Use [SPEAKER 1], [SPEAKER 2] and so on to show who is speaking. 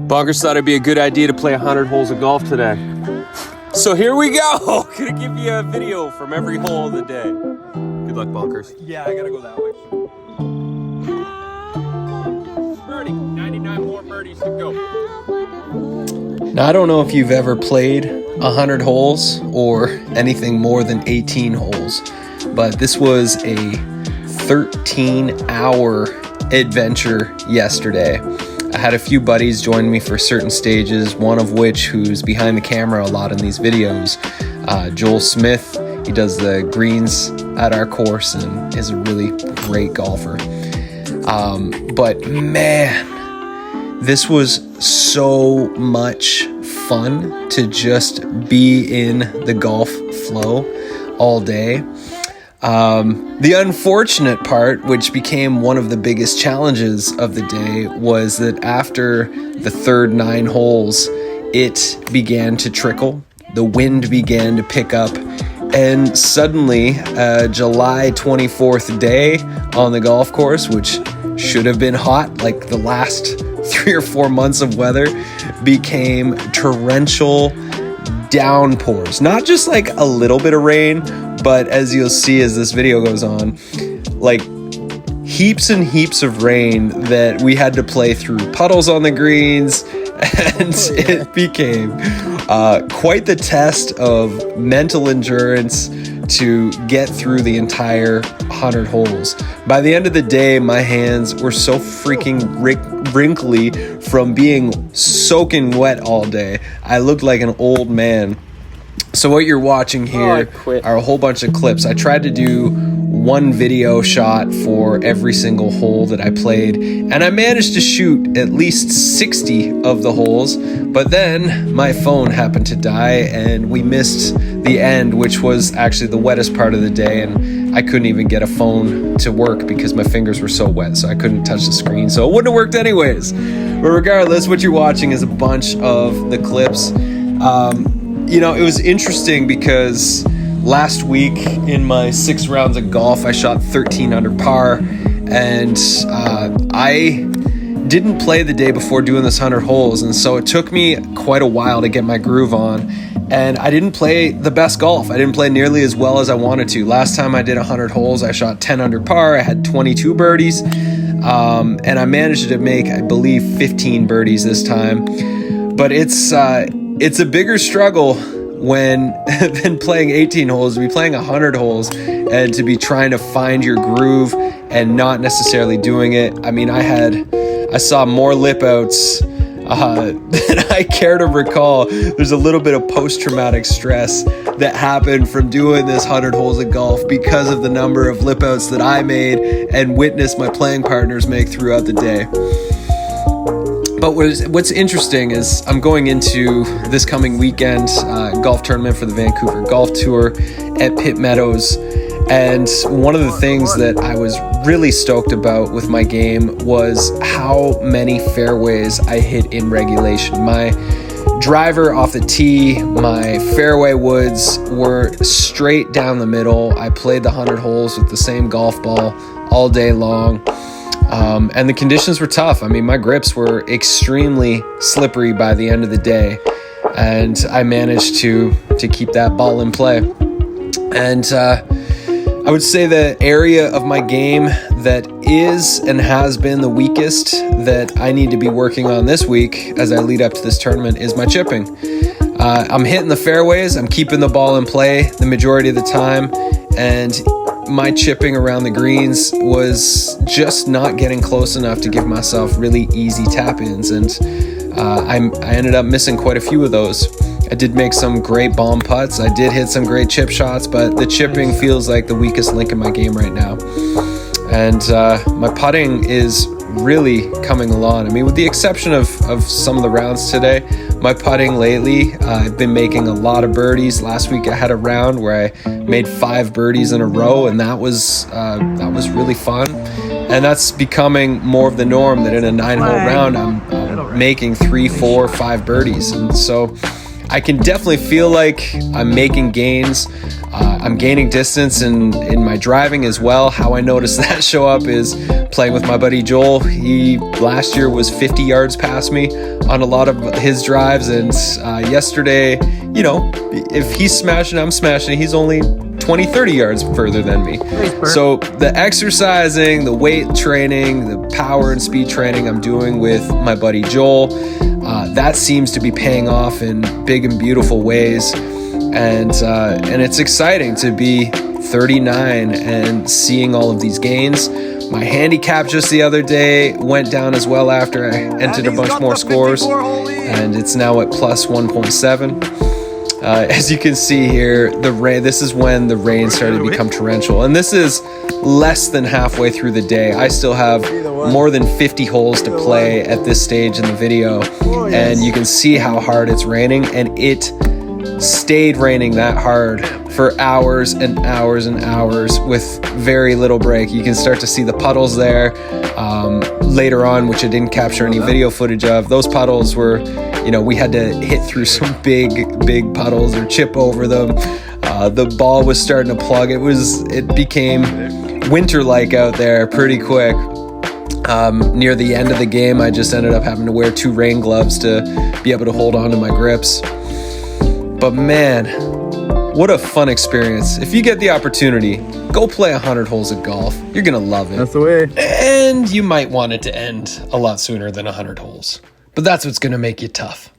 [SPEAKER 1] Bonkers thought it'd be a good idea to play 100 holes of golf today. So here we go. Gonna give you a video from every hole of the day. Good luck, Bonkers.
[SPEAKER 2] Yeah, I gotta go that way.
[SPEAKER 1] Birdie, 99 more birdies to go.
[SPEAKER 2] Now, I don't know if you've ever played 100 holes or anything more than 18 holes, but this was a 13-hour adventure yesterday. I had a few buddies join me for certain stages, one of which who's behind the camera a lot in these videos, Joel Smith. He does the greens at our course and is a really great golfer. But man, this was so much fun to just be in the golf flow all day. The unfortunate part, which became one of the biggest challenges of the day, was that after the third 9 holes, it began to trickle. The wind began to pick up, and suddenly, July 24th day on the golf course, which should have been hot like the last 3 or 4 months of weather, became torrential downpours. Not just like a little bit of rain, but as you'll see as this video goes on, like heaps and heaps of rain that we had to play through puddles on the greens, and it became quite the test of mental endurance to get through the entire 100 holes. By the end of the day, my hands were so freaking wrinkly from being soaking wet all day. I looked like an old man. So what you're watching here are a whole bunch of clips. I tried to do one video shot for every single hole that I played, and I managed to shoot at least 60 of the holes, but then my phone happened to die and we missed the end, which was actually the wettest part of the day, and I couldn't even get a phone to work because my fingers were so wet, so I couldn't touch the screen, so it wouldn't have worked anyways. But regardless, what you're watching is a bunch of the clips. You know, it was interesting because last week in my 6 rounds of golf, I shot 13 under par, and I didn't play the day before doing this 100 holes, and so it took me quite a while to get my groove on, and I didn't play the best golf. I didn't play nearly as well as I wanted to. Last time I did 100 holes, I shot 10 under par, I had 22 birdies, and I managed to make, I believe, 15 birdies this time. But it's a bigger struggle when than playing 18 holes, to be playing 100 holes and to be trying to find your groove and not necessarily doing it. I mean, I saw more lip outs than I care to recall. There's a little bit of post-traumatic stress that happened from doing this 100 holes of golf because of the number of lip outs that I made and witnessed my playing partners make throughout the day. But what's interesting is I'm going into this coming weekend golf tournament for the Vancouver Golf Tour at Pitt Meadows. And one of the things that I was really stoked about with my game was how many fairways I hit in regulation. My driver off the tee, my fairway woods were straight down the middle. I played the 100 holes with the same golf ball all day long. And the conditions were tough. I mean, my grips were extremely slippery by the end of the day, and I managed to keep that ball in play. And I would say the area of my game that is and has been the weakest that I need to be working on this week as I lead up to this tournament is my chipping. I'm hitting the fairways, I'm keeping the ball in play the majority of the time, and my chipping around the greens was just not getting close enough to give myself really easy tap-ins, and I ended up missing quite a few of those. I did make some great bomb putts, I did hit some great chip shots, but the chipping feels like the weakest link in my game right now. And my putting is really coming along. I mean, with the exception of some of the rounds today, my putting lately, I've been making a lot of birdies. Last week I had a round where I made 5 birdies in a row, and that was really fun. And that's becoming more of the norm, that in a 9-hole round I'm making 3, 4, 5 birdies. And so I can definitely feel like I'm making gains. I'm gaining distance in my driving as well. How I noticed that show up is playing with my buddy Joel. He last year was 50 yards past me on a lot of his drives, and yesterday, you know, if he's smashing, I'm smashing. He's only 20, 30 yards further than me. So the exercising, the weight training, the power and speed training I'm doing with my buddy Joel, that seems to be paying off in big and beautiful ways. And it's exciting to be 39 and seeing all of these gains. My handicap just the other day went down as well after I entered a bunch more scores, and it's now at plus 1.7. As you can see here, the rain. This is when the rain started to become torrential, and this is less than halfway through the day. I still have more than 50 holes to play at this stage in the video, and you can see how hard it's raining, and it stayed raining that hard for hours and hours and hours with very little break. You can start to see the puddles there later on, which I didn't capture any video footage of. Those puddles were, you know, we had to hit through some big puddles or chip over them. The ball was starting to plug. It became winter-like out there pretty quick. Near the end of the game, I just ended up having to wear 2 rain gloves to be able to hold on to my grips. But man, what a fun experience. If you get the opportunity, go play 100 holes of golf. You're going to love it.
[SPEAKER 3] That's the way.
[SPEAKER 2] And you might want it to end a lot sooner than 100 holes. But that's what's going to make you tough.